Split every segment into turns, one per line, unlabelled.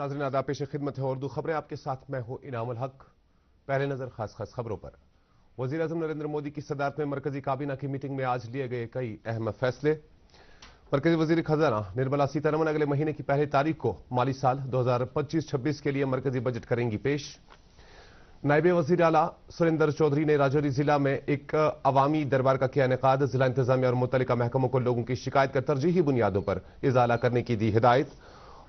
नाज़रीन आदाब, पेश खिदमत है उर्दू खबरें। आपके साथ मैं हूं इनामुल हक। पहले नजर खास खबरों पर। वजीर आज़म नरेंद्र मोदी की सदारत में मरकजी काबीना की मीटिंग में आज लिए गए कई अहम फैसले। मरकजी वजीर खजाना निर्मला सीतारमण अगले महीने की पहली तारीख को माली साल 2025-26 के लिए मरकजी बजट करेंगी पेश। नायब वजीर आला सुरेंद्र चौधरी ने राजौरी जिला में एक अवामी दरबार का किया इनेकाद। जिला इंतजामिया और मुतल्लिका महकमों को लोगों की शिकायत का तरजीही बुनियादों पर इजाला करने की दी हिदायत।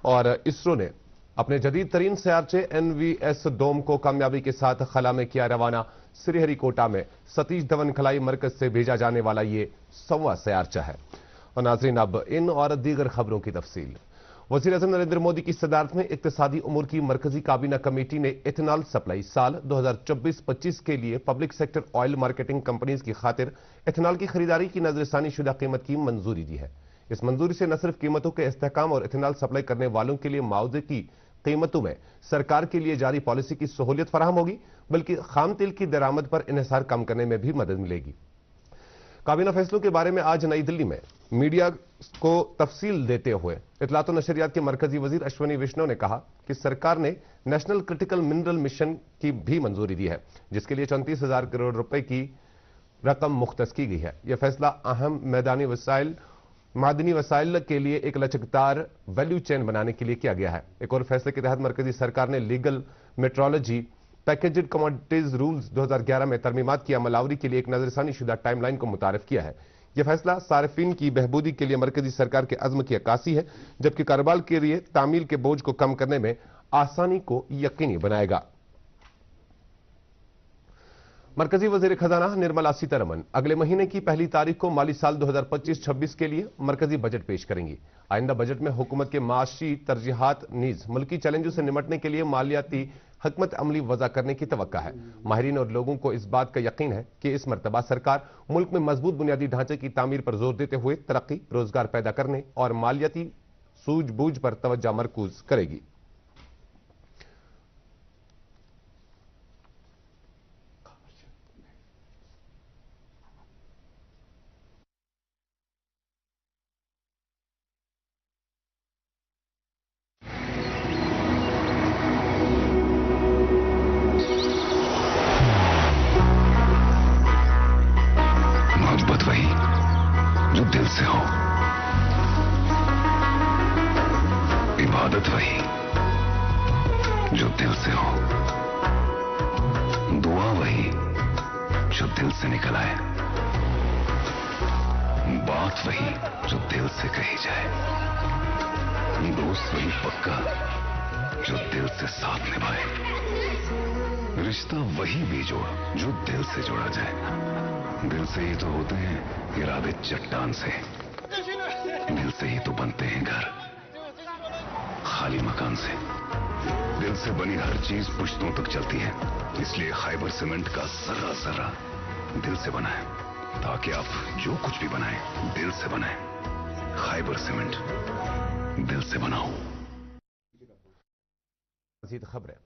और इसरो ने अपने जदीद तरीन सयारचे NVS डोम को कामयाबी के साथ खला में किया रवाना। श्रीहरिकोटा में सतीश धवन खलाई मरकज से भेजा जाने वाला ये 100वां सयारचा है। और नाज़रीन अब इन और दीगर खबरों की तफसील। वज़ीर आज़म नरेंद्र मोदी की सदारत में इक्तिसादी उमूर की मरकजी काबीना कमेटी ने इथेनॉल सप्लाई साल 2024-25 के लिए public sector oil marketing companies की खातिर इथेनॉल की खरीदारी की नजरसानी शुदा कीमत की मंजूरी दी है। इस मंजूरी से न सिर्फ कीमतों के इस्तेहकाम और इथेनॉल सप्लाई करने वालों के लिए मुआवजे की कीमतों में सरकार के लिए जारी पॉलिसी की सहूलियत फराहम होगी, बल्कि खाम तेल की दरामद पर इन्हिसार कम करने में भी मदद मिलेगी। काबीना फैसलों के बारे में आज नई दिल्ली में मीडिया को तफसील देते हुए इत्तलात और नशरियात के मरकजी वजीर अश्विनी वैष्णव ने कहा कि सरकार ने नेशनल क्रिटिकल मिनरल मिशन की भी मंजूरी दी है, जिसके लिए 34,000 करोड़ रुपए की रकम मुख्तस की गई है। यह फैसला अहम मादनी वसाइल के लिए एक लचकदार वैल्यू चेन बनाने के लिए किया गया है। एक और फैसले के तहत मरकजी सरकार ने legal metrology packaged commodities rules 2011 में तरमीमात की अमलावरी के लिए एक नजरसानी शुदा टाइमलाइन को मुतारिफ किया है। यह फैसला सार्फिन की बहबूदी के लिए मरकजी सरकार के अज़्म की अक्कासी है, जबकि कारोबार के लिए तामील के बोझ को कम करने में आसानी को यकीनी बनाएगा। मरकजी वजीर खजाना निर्मला सीतारमण अगले महीने की पहली तारीख को माली साल 2025-26 के लिए मरकजी बजट पेश करेंगी। आइंदा बजट में हुकूमत के माशी तरजीहात नीज मुल्की चैलेंजों से निमटने के लिए मालियाती हिकमत अमली वज़ा करने की तवक्का है। माहिरीन और लोगों को इस बात का यकीन है कि इस मरतबा सरकार मुल्क में मजबूत बुनियादी ढांचे की तामीर पर जोर देते हुए तरक्की, रोजगार पैदा करने और मालियाती सूझबूझ पर तवज्जो मरकूज करेगी।
जो दिल से हो, इबादत वही जो दिल से हो, दुआ वही जो दिल से निकल आए, बात वही जो दिल से कही जाए, दोस्त वही पक्का जो दिल से साथ निभाए, रिश्ता वही बेजोड़ जो दिल से जोड़ा जाए। दिल से ही तो होते हैं इरादे चट्टान से, दिल से ही तो बनते हैं घर खाली मकान से। दिल से बनी हर चीज पुश्तों तक चलती है, इसलिए खैबर सीमेंट का जर्रा जर्रा दिल से बना है, ताकि आप जो कुछ भी बनाएं दिल से बनाएं। खैबर सीमेंट, दिल से बनाओ।
मज़ीद खबरें।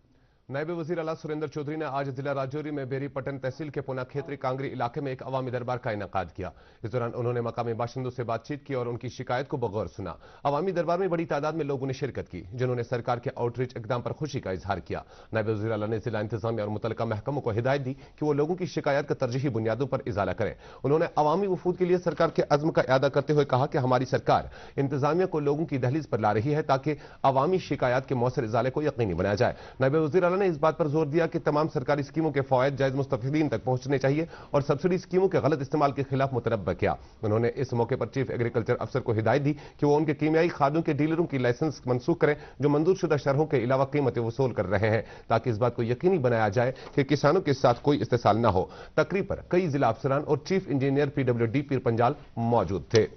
नायब वज़ीर आला सुरेंद्र चौधरी ने आज जिला राजौरी में बेरी पटन तहसील के पुना खेतरी कांगरी इलाके में एक अवामी दरबार का इनेकाद किया। इस दौरान उन्होंने मकामी बाशिंदों से बातचीत की और उनकी शिकायत को बगौर सुना। अवामी दरबार में बड़ी तादाद में लोगों ने शिरकत की, जिन्होंने सरकार के आउटरीच इकदाम पर खुशी का इजहार किया। नायब वज़ीर आला ने जिला इंतजामिया और मुतल्लिका महकमों को हिदायत दी कि वो लोगों की शिकायत का तरजीही बुनियादों पर इजाला करें। उन्होंने अवामी वफूद के लिए सरकार के अज़्म का इआदा करते हुए कहा कि हमारी सरकार इंतजामिया को लोगों की दहलीज पर ला रही है, ताकि अवामी शिकायत के मौसर इजाले को यकीनी बनाया जाए। नायब वज़ीर आला ने इस बात पर जोर दिया कि तमाम सरकारी स्कीमों के फवायद जायज मुस्तफीदीन तक पहुंचने चाहिए और सब्सिडी स्कीमों के गलत इस्तेमाल के खिलाफ मुतनब्बा किया। उन्होंने इस मौके पर चीफ एग्रीकल्चर अफसर को हिदायत दी कि वो उनके कीमियाई खादों के डीलरों की लाइसेंस मनसूख करें जो मंजूर शुदा शरहों के अलावा कीमतें वसूल कर रहे हैं, ताकि इस बात को यकीनी बनाया जाए कि किसानों के साथ कोई इस्तेसाल न हो। तकरीब पर कई जिला अफसरान और chief engineer PWD Pir Panjal मौजूद थे।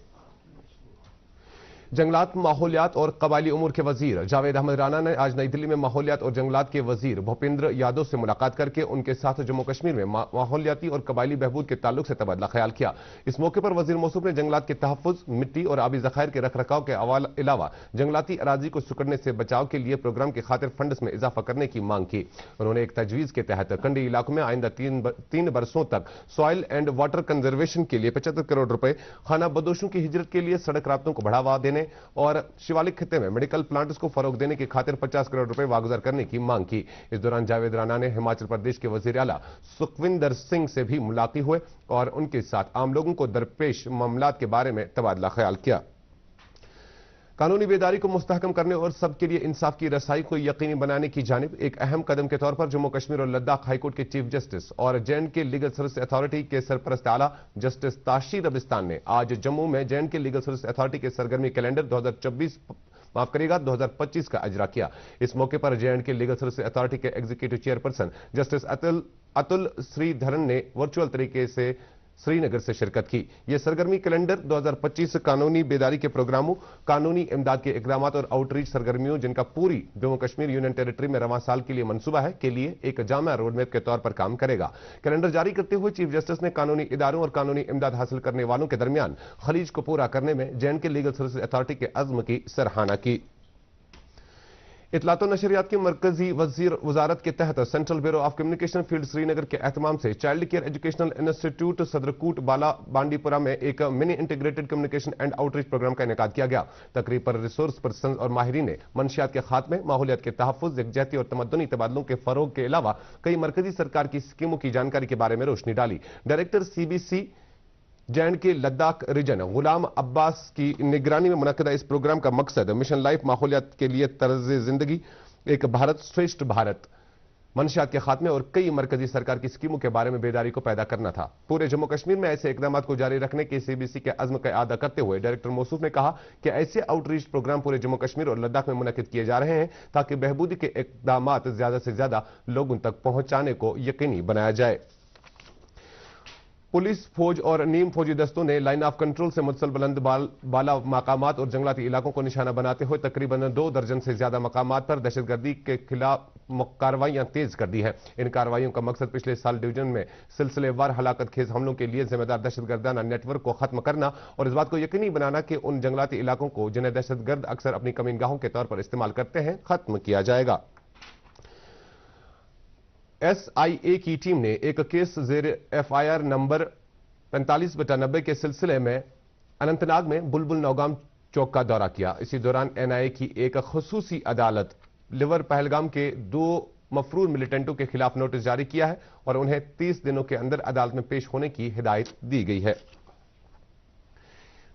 जंगलात, माहौलियात और कबायली उमूर के वजीर जावेद अहमद राना ने आज नई दिल्ली में माहौलियात और जंगलात के वजीर भूपेंद्र यादव से मुलाकात करके उनके साथ जम्मू कश्मीर में माहौलियाती और कबायली बहबूद के ताल्लुक से तबादला ख्याल किया। इस मौके पर वजीर मौसूफ ने जंगलात के तहफ़्फ़ुज़, मिट्टी और आबी ज़खायर के रखरखाव के अलावा जंगलाती अराजी को सुकड़ने से बचाव के लिए प्रोग्राम की खातिर फंड्स में इजाफा करने की मांग की। उन्होंने एक तजवीज़ के तहत कंडी इलाकों में आइंदा 3 बरसों तक सॉइल एंड वाटर कंजर्वेशन के लिए 75 करोड़ रुपए, खाना बदोशों की हिजरत के लिए सड़क राब्तों को बढ़ावा देने बढ़ाने और शिवालिक खित्ते में मेडिकल प्लांट्स को फरोग देने की खातिर 50 करोड़ रुपए वागुजार करने की मांग की। इस दौरान जावेद राणा ने हिमाचल प्रदेश के वजीर आला सुखविंदर सिंह से भी मुलाकात हुए और उनके साथ आम लोगों को दरपेश मामलात के बारे में तबादला ख्याल किया। कानूनी बेदारी को मुस्तहकम करने और सबके लिए इंसाफ की रसाई को यकीनी बनाने की जानिब एक अहम कदम के तौर पर जम्मू कश्मीर और लद्दाख हाईकोर्ट के चीफ जस्टिस और J&K लीगल सर्विस अथॉरिटी के सरपरस्त आला जस्टिस ताशीर अबिस्तान ने आज जम्मू में J&K लीगल सर्विस अथॉरिटी के सरगर्मी कैलेंडर 2025 का अजरा किया। इस मौके पर J&K लीगल सर्विस अथॉरिटी के executive chairperson justice Atul Sreedharan ने वर्चुअल तरीके से श्रीनगर से शिरकत की। यह सरगर्मी कैलेंडर 2025 कानूनी बेदारी के प्रोग्रामों, कानूनी इमदाद के इकदामात और आउटरीच सरगर्मियों जिनका पूरी जम्मू कश्मीर यूनियन टेरिटरी में रवां साल के लिए मंसूबा है के लिए एक जामा रोडमैप के तौर पर काम करेगा। कैलेंडर जारी करते हुए चीफ जस्टिस ने कानूनी इदारों और कानूनी इमदाद हासिल करने वालों के दरमियान खलीज को पूरा करने में J&K लीगल सर्विस अथॉरिटी के अज़्म की सराहना की। इत्तलात और नशरियात की मरकजी वजारत के तहत central bureau of communication field Srinagar के एहतमाम से child care educational institute Sadarkoot Bala Bandipora में एक mini integrated communication and outreach programme का इनेकाद किया गया। तकरीब पर रिसोर्स पर्सन और माहिरीन ने मंशियात के खात्मे, माहौलियात के तहफ़्फ़ुज़, यकजहती और तमद्दुनी तबादलों के फरोग के अलावा कई मरकजी सरकार की स्कीमों की जानकारी के बारे में रोशनी डाली। Director CBC J&K Ladakh region Ghulam Abbas की निगरानी में मुनक्किदा इस प्रोग्राम का मकसद मिशन लाइफ, माहौलियात के लिए तर्ज जिंदगी, एक भारत श्रेष्ठ भारत, मंशियात के खात्मे और कई मरकजी सरकार की स्कीमों के बारे में बेदारी को पैदा करना था। पूरे जम्मू कश्मीर में ऐसे इकदाम को जारी रखने के CBC के अज़्म का इआदा करते हुए डायरेक्टर मौसूफ ने कहा कि ऐसे आउटरीच प्रोग्राम पूरे जम्मू कश्मीर और लद्दाख में मुनक्किद किए जा रहे हैं ताकि बहबूदी के इकदाम ज्यादा से ज्यादा लोगों तक पहुंचाने को यकीनी बनाया जाए। पुलिस, फौज और नीम फौजी दस्तों ने लाइन ऑफ कंट्रोल से मुतसल बुलंद बाला मकामात और जंगलाती इलाकों को निशाना बनाते हुए तकरीबन 2 दर्जन से ज्यादा मकामात पर दहशतगर्दी के खिलाफ कार्रवाइयां तेज कर दी है। इन कार्रवाइयों का मकसद पिछले साल डिवीजन में सिलसिलेवार हलाकत खेज हमलों के लिए जिम्मेदार दहशतगर्दाना नेटवर्क को खत्म करना और इस बात को यकीनी बनाना कि उन जंगलाती इलाकों को जिन्हें दहशतगर्द अक्सर अपनी कमीनगाहों के तौर पर इस्तेमाल करते हैं, खत्म किया जाएगा। SIA की टीम ने एक केस ज़ेर FIR नंबर 45/90 के सिलसिले में अनंतनाग में बुलबुल नौगाम चौक का दौरा किया। इसी दौरान NIA की एक खुसूसी अदालत लिवर पहलगाम के 2 मफरूर मिलिटेंटों के खिलाफ नोटिस जारी किया है और उन्हें 30 दिनों के अंदर अदालत में पेश होने की हिदायत दी गई है।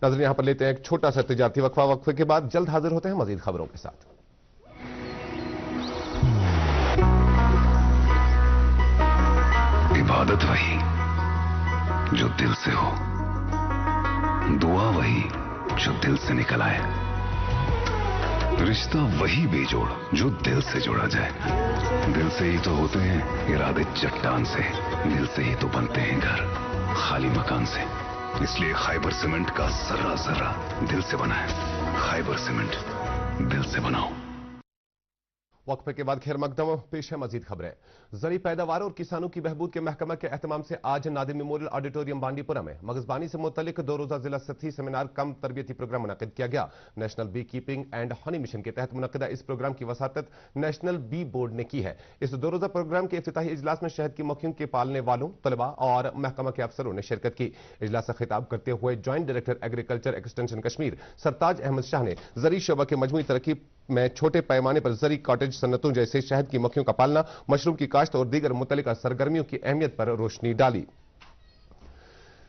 नाज़रीन, यहां पर लेते हैं एक छोटा सा तिजारती वक्फा। वक्फे के बाद जल्द हाजिर होते हैं मजीद खबरों के साथ।
इबादत वही जो दिल से हो, दुआ वही जो दिल से निकल आए, रिश्ता वही बेजोड़ जो दिल से जोड़ा जाए। दिल से ही तो होते हैं इरादे चट्टान से, दिल से ही तो बनते हैं घर खाली मकान से। इसलिए खैबर सीमेंट का जर्रा जर्रा दिल से बना है। खैबर सीमेंट, दिल से बनाओ।
वक्फे के बाद खैर मकदम, पेश है मजीद खबरें। ज़री पैदावार और किसानों की बहबूद के महकमा के एहतमाम से आज नादिर मेमोरियल ऑडिटोरियम बांडीपुरा में मगजबानी से मुतल्लिक 2 रोज़ा जिला सतही सेमिनार कम तरबियती प्रोग्राम मुनक़िद किया गया। National bee keeping and honey mission के तहत मुनक़िदा इस प्रोग्राम की वसातत नेशनल बी बोर्ड ने की है। इस 2 रोज़ा प्रोग्राम के इफ्तिताही इजलास में शहद की मक्खियों के पालने वालों, तलबा और महकमा के अफसरों ने शिरकत की। इजलास से खिताब करते हुए joint director agriculture extension Kashmir Sartaj Ahmad Shah ने ज़री शोबा के मजमूई तरक्की में छोटे पैमाने पर ज़री कॉटेज सन्नतों जैसे शहद की मक्खियों का पालना, मशरूम की काश्त और दीगर मुतल्लिका सरगर्मियों की अहमियत पर रोशनी डाली।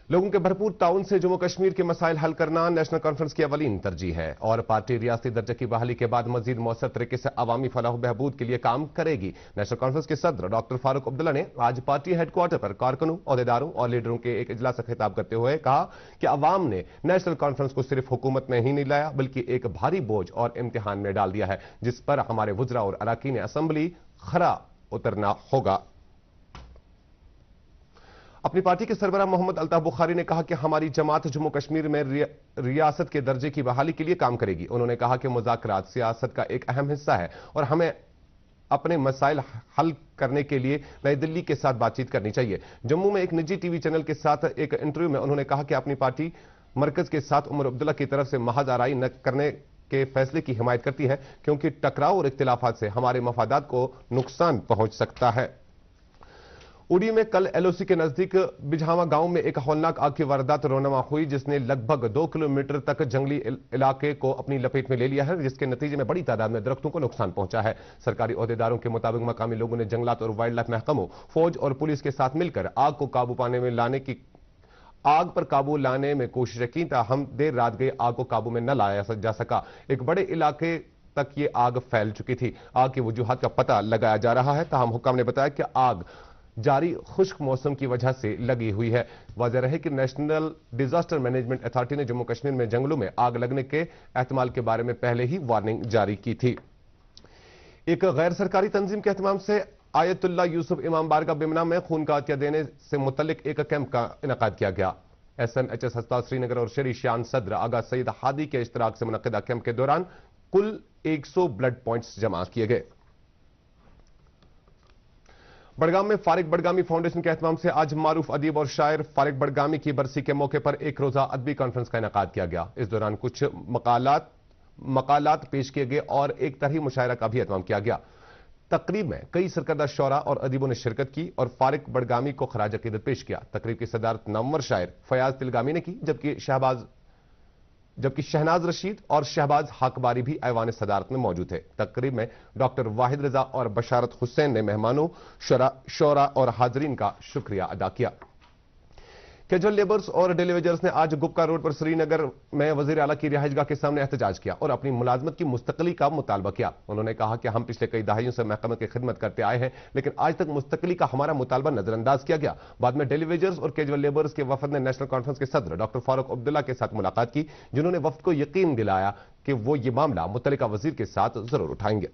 लोगों के भरपूर ताउन से जम्मू कश्मीर के मसाइल हल करना नेशनल कॉन्फ्रेंस की अवलीन तरजीह है और पार्टी रियासती दर्जे की बहाली के बाद मजीद मौसर तरीके से अवामी फलाह बहबूद के लिए काम करेगी। नेशनल कॉन्फ्रेंस के सदर डॉक्टर फारूक अब्दुल्ला ने आज पार्टी हेडक्वार्टर पर कारकुनों, ओहदेदारों और लीडरों के एक इजलास से खिताब करते हुए कहा कि अवाम ने नेशनल कॉन्फ्रेंस को सिर्फ हुकूमत में ही नहीं लाया बल्कि एक भारी बोझ और इम्तिहान में डाल दिया है, जिस पर हमारे वुज़रा और अराकीन असेंबली खरा उतरना होगा। अपनी पार्टी के सरबराह मोहम्मद अल्ताफ बुखारी ने कहा कि हमारी जमात जम्मू कश्मीर में रियासत के दर्जे की बहाली के लिए काम करेगी। उन्होंने कहा कि मुज़ाकरात सियासत का एक अहम हिस्सा है और हमें अपने मसाइल हल करने के लिए नई दिल्ली के साथ बातचीत करनी चाहिए। जम्मू में एक निजी टीवी चैनल के साथ एक इंटरव्यू में उन्होंने कहा कि अपनी पार्टी मरकज के साथ उमर अब्दुल्ला की तरफ से महज आराई न करने के फैसले की हिमायत करती है क्योंकि टकराव और इख्तिलाफात से हमारे मफादात को नुकसान पहुंच सकता है। उड़ी में कल एलओसी के नजदीक बिझावा गांव में एक हौलनाक आग की वारदात रोनमा हुई, जिसने लगभग 2 किलोमीटर तक जंगली इलाके को अपनी लपेट में ले लिया है, जिसके नतीजे में बड़ी तादाद में दरख्तों को नुकसान पहुंचा है। सरकारी ओहदेदारों के मुताबिक मकामी लोगों ने जंगलात और वाइल्ड लाइफ महकमों, फौज और पुलिस के साथ मिलकर आग पर काबू लाने में कोशिशें की, ताहम देर रात गई आग को काबू में न लाया जा सका। एक बड़े इलाके तक ये आग फैल चुकी थी। आग की वजूहात का पता लगाया जा रहा है, ताहम हुक्काम ने बताया कि आग जारी खुश्क मौसम की वजह से लगी हुई है। वाज़ेह रहे कि नेशनल डिजास्टर मैनेजमेंट अथॉरिटी ने जम्मू कश्मीर में जंगलों में आग लगने के एहतमाल के बारे में पहले ही वार्निंग जारी की थी। एक गैर सरकारी तंजीम के एहतमाम से आयतुल्ला यूसुफ इमाम बारगाह बिमना में खून का अतिया देने से मुतल्लिक एक कैंप का इनेकाद किया गया। SMHS अस्पताल श्रीनगर और शरी शान सदर आगा सईद हादी के इश्तराक से मुनक्किदा कैंप के दौरान कुल 100 ब्लड पॉइंट्स जमा किए गए। बड़गाम में फारिक बड़गामी फाउंडेशन के एहतमाम से आज मारूफ अदीब और शायर फारिक बड़गामी की बरसी के मौके पर एक रोजा अदबी कॉन्फ्रेंस का इनेकाद किया गया। इस दौरान कुछ मकालात पेश किए गए और एक तरही मुशायरा का भी एहतमाम किया गया। तकरीब में कई सरकर्दा शौरा और अदीबों ने शिरकत की और फारिक बड़गामी को खराज अकीदत पेश किया। तकरीब की सदारत नामवर शायर फयाज तिलगामी ने की, जबकि शहनाज रशीद और शहबाज हाकबारी भी ऐवान सदारत में मौजूद थे। तकरीब में डॉक्टर वाहिद रजा और बशारत हुसैन ने मेहमानों, शौरा और हाजरीन का शुक्रिया अदा किया। कैजुअल लेबर्स और डेलीवेजर्स ने आज गुपका रोड पर श्रीनगर में वजीर आला की रिहाइशगाह के सामने एहतजाज किया और अपनी मुलाजमत की मुस्तकली का मुतालबा किया। उन्होंने कहा कि हम पिछले कई दहाइयों से महकमे की खिदमत करते आए हैं, लेकिन आज तक मुस्तकली का हमारा मुतालबा नजरअंदाज किया गया। बाद में डेलीवेजर्स और कैजुअल लेबर्स के वफद ने नेशनल कॉन्फ्रेंस के सदर डॉक्टर फारूक अब्दुल्ला के साथ मुलाकात की, जिन्होंने वफद को यकीन दिलाया कि वो ये मामला मुतल्लिका वजीर के साथ जरूर उठाएंगे।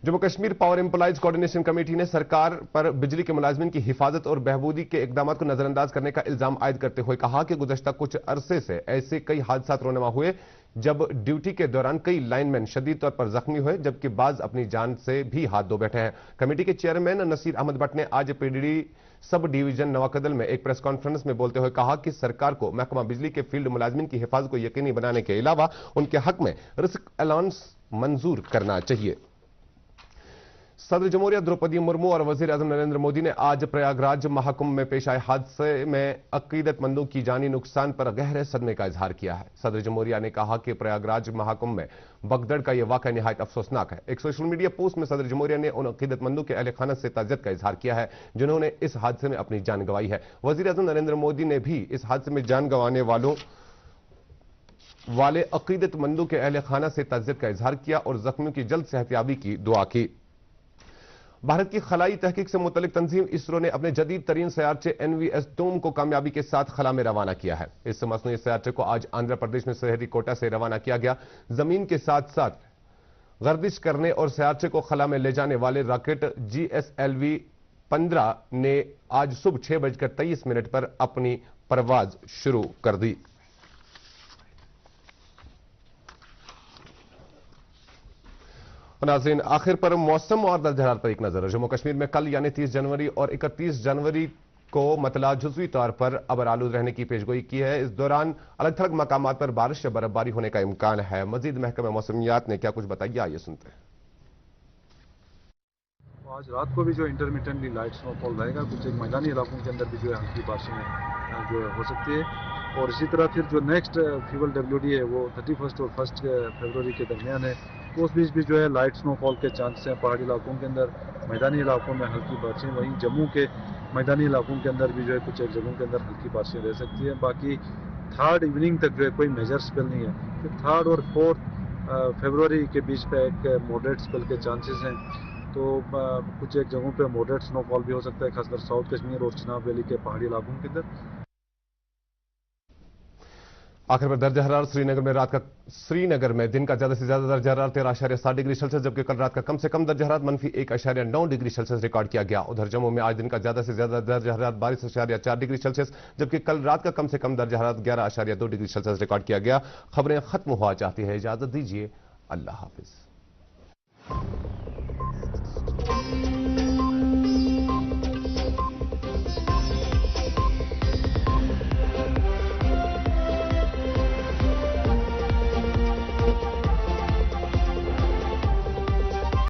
Jammu Kashmir power employees coordination committee ने सरकार पर बिजली के मुलाजमिन की हिफाजत और बहबूदी के इकदाम को नजरअंदाज करने का इल्जाम आयद करते हुए कहा कि गुज़श्ता कुछ अरसे से ऐसे कई हादसात रोनमा हुए जब ड्यूटी के दौरान कई लाइनमैन शदीद तौर पर जख्मी हुए, जबकि बाज अपनी जान से भी हाथ धो बैठे हैं। कमेटी के चेयरमैन नसीर अहमद भट्ट ने आज PDD सब डिवीजन नवाकदल में एक प्रेस कॉन्फ्रेंस में बोलते हुए कहा कि सरकार को महकमा बिजली के फील्ड मुलाजमिन की हिफाजत को यकीनी बनाने के अलावा उनके हक में रिस्क अलाउंस मंजूर करना चाहिए। सदर जमहूरिया द्रौपदी मुर्मू और वजीर आजम नरेंद्र मोदी ने आज प्रयागराज महाकुंभ में पेश आए हादसे में अकीदतमंदों की जानी नुकसान पर गहरे सदमे का इजहार किया है। सदर जमहूरिया ने कहा कि प्रयागराज महाकुंभ में भगदड़ का यह वाकया निहायत अफसोसनाक है। एक सोशल मीडिया पोस्ट में सदर जमहूरिया ने उन अकीदतमंदों के अहले खाना से ताज़ियत का इजहार किया है जिन्होंने इस हादसे में अपनी जान गंवाई है। वजीर आजम नरेंद्र मोदी ने भी इस हादसे में जान गंवाने वाले अकीदतमंदों के अहले खाना से ताज़ियत का इजहार किया और जख्मियों की जल्द सेहतयाबी की दुआ की। भारत की खलाई तहकीक से मुतल्लिक तंजीम इसरो ने अपने जदीद तरीन सयारचे NVS डोम को कामयाबी के साथ खला में रवाना किया है। इस मसनूई सयारचे को आज आंध्र प्रदेश में श्रीहरिकोटा से रवाना किया गया। जमीन के साथ साथ गर्दिश करने और सयारचे को खला में ले जाने वाले रॉकेट GSLV-15 ने आज सुबह 6:23 पर अपनी परवाज शुरू कर दी। नाज़रीन, आखिर पर मौसम और दर्ज हरारत पर एक नजर। जम्मू कश्मीर में कल यानी 30 जनवरी और 31 जनवरी को मतला जुज़वी तौर पर अबरालूद रहने की पेशगोई की है। इस दौरान अलग थलग मकामात पर बारिश या बर्फबारी होने का इम्कान है। मजीद महकमा मौसमियात ने क्या कुछ बताया, आइए सुनते हैं।
आज रात को भी जो इंटरमिटेंटली लाइट स्नोफॉल रहेगा, कुछ एक मैदानी इलाकों के अंदर भी जो है हल्की बारिशें जो हो सकती है। और इसी तरह फिर जो नेक्स्ट फीवल WD है वो 31 और 1 फरवरी के दरमियान है, तो उस बीच भी जो है लाइट स्नोफॉल के चांसेस हैं पहाड़ी इलाकों के अंदर, मैदानी इलाकों में हल्की बारिशें। वहीं जम्मू के मैदानी इलाकों के अंदर भी जो है कुछ एक जगहों के अंदर हल्की बारिशें रह सकती हैं। बाकी 3rd इवनिंग तक जो है कोई मेजर स्पेल नहीं है। फिर 3rd और 4th फरवरी के बीच पे एक मॉडरेट स्पेल के चांसेस हैं, तो कुछ एक जगहों पे मॉडरेट स्नोफॉल भी हो सकता है, खासकर साउथ कश्मीर और चिनाब वैली के पहाड़ी इलाकों के अंदर।
आखिर पर दर्ज हरारत श्रीनगर में दिन का ज्यादा से ज्यादा दर्ज हरारत 13.7 डिग्री सेल्सियस, जबकि कल रात का कम से कम दर्ज हरारत -1.9 डिग्री सेल्सियस रिकॉर्ड किया गया। उधर जम्मू में आज दिन का ज्यादा से ज्यादा दर्ज हरारत 22.4 डिग्री सेल्सियस, जबकि कल रात का कम से कम दर्ज हरारत 11.2 डिग्री सेल्सियस रिकॉर्ड किया गया। खबरें खत्म हुआ चाहती है, इजाजत दीजिए, अल्लाह हाफिज।